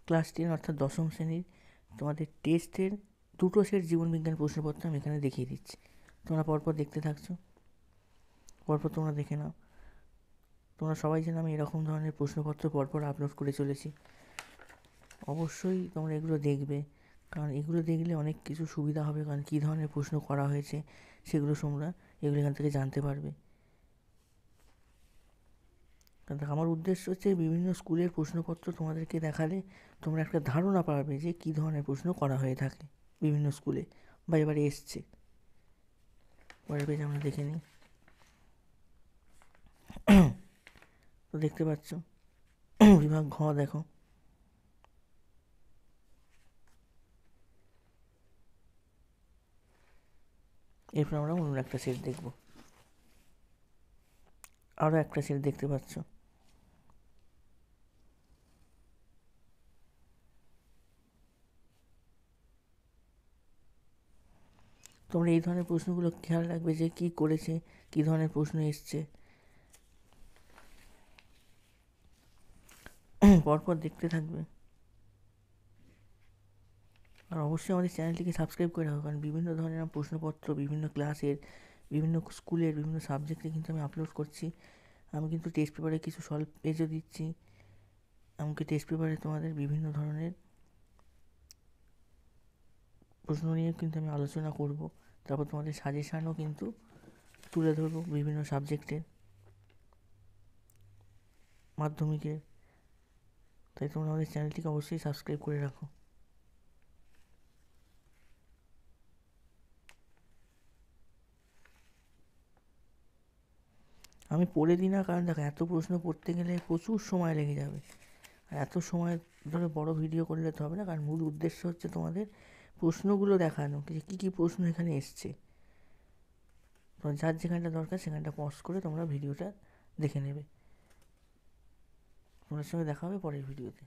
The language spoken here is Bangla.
ক্লাস 10 অর্থাৎ দশম শ্রেণীর তোমাদের টেস্টের দুটো সেট জীবনবিজ্ঞান প্রশ্নপত্র আমি এখানে দেখিয়ে দিচ্ছি। তোমরা পরপর দেখতে থাকছো, পরপর তোমরা দেখে নাও। তোমরা সবাই জানো আমি এরকম ধরনের প্রশ্নপত্র পরপর আপলোড করে চলেছি। অবশ্যই তোমরা এগুলো দেখবে, কারণ এগুলো দেখলে অনেক কিছু সুবিধা হবে, কারণ কী ধরনের প্রশ্ন করা হয়েছে সেগুলো তোমরা এগুলো এখান থেকে জানতে পারবে। কারণ আমার উদ্দেশ্য হচ্ছে বিভিন্ন স্কুলের প্রশ্নপত্র তোমাদেরকে দেখালে তোমরা একটা ধারণা পাবে যে কী ধরনের প্রশ্ন করা হয়ে থাকে বিভিন্ন স্কুলে বা এবারে এসছে। পরের পেজ আমরা দেখে নিই। তো দেখতে পাচ্ছ বিভাগ ঘ দেখো, এরপর আমরা অন্য একটা সেট দেখব। আরও একটা সেট দেখতে পাচ্ছ। তোমরা এই ধরনের প্রশ্নগুলো খেয়াল রাখবে যে কী করেছে, কী ধরনের প্রশ্ন এসছে, পরপর দেখতে থাকবে। আর অবশ্যই আমাদের চ্যানেলটিকে সাবস্ক্রাইব করে রাখো, কারণ বিভিন্ন ধরনের প্রশ্নপত্র বিভিন্ন ক্লাসের, বিভিন্ন স্কুলের বিভিন্ন সাবজেক্টে কিন্তু আমি আপলোড করছি। আমি কিন্তু টেস্ট পেপারে কিছু সলভ পেজও দিচ্ছি। এমনকি টেস্ট পেপারে তোমাদের বিভিন্ন ধরনের প্রশ্ন নিয়ে কিন্তু আমি আলোচনা করব। তারপর তোমাদের সাজেশানও কিন্তু তুলে ধরবো বিভিন্ন সাবজেক্টের, মাধ্যমিকের। তাই তোমরা আমাদের চ্যানেলটিকে অবশ্যই সাবস্ক্রাইব করে রাখো। আমি পড়ে দিই না, কারণ দেখো এত প্রশ্ন পড়তে গেলে প্রচুর সময় লেগে যাবে, আর এত সময় ধরে বড় ভিডিও করলে তো হবে না, কারণ মূল উদ্দেশ্য হচ্ছে তোমাদের প্রশ্নগুলো দেখানো, যে কী কী প্রশ্ন এখানে এসছে। তো যার যেখানটা দরকার সেখানটা পজ করে তোমরা ভিডিওটা দেখে নেবে। তোমাদের সঙ্গে দেখা হবে পরের ভিডিওতে।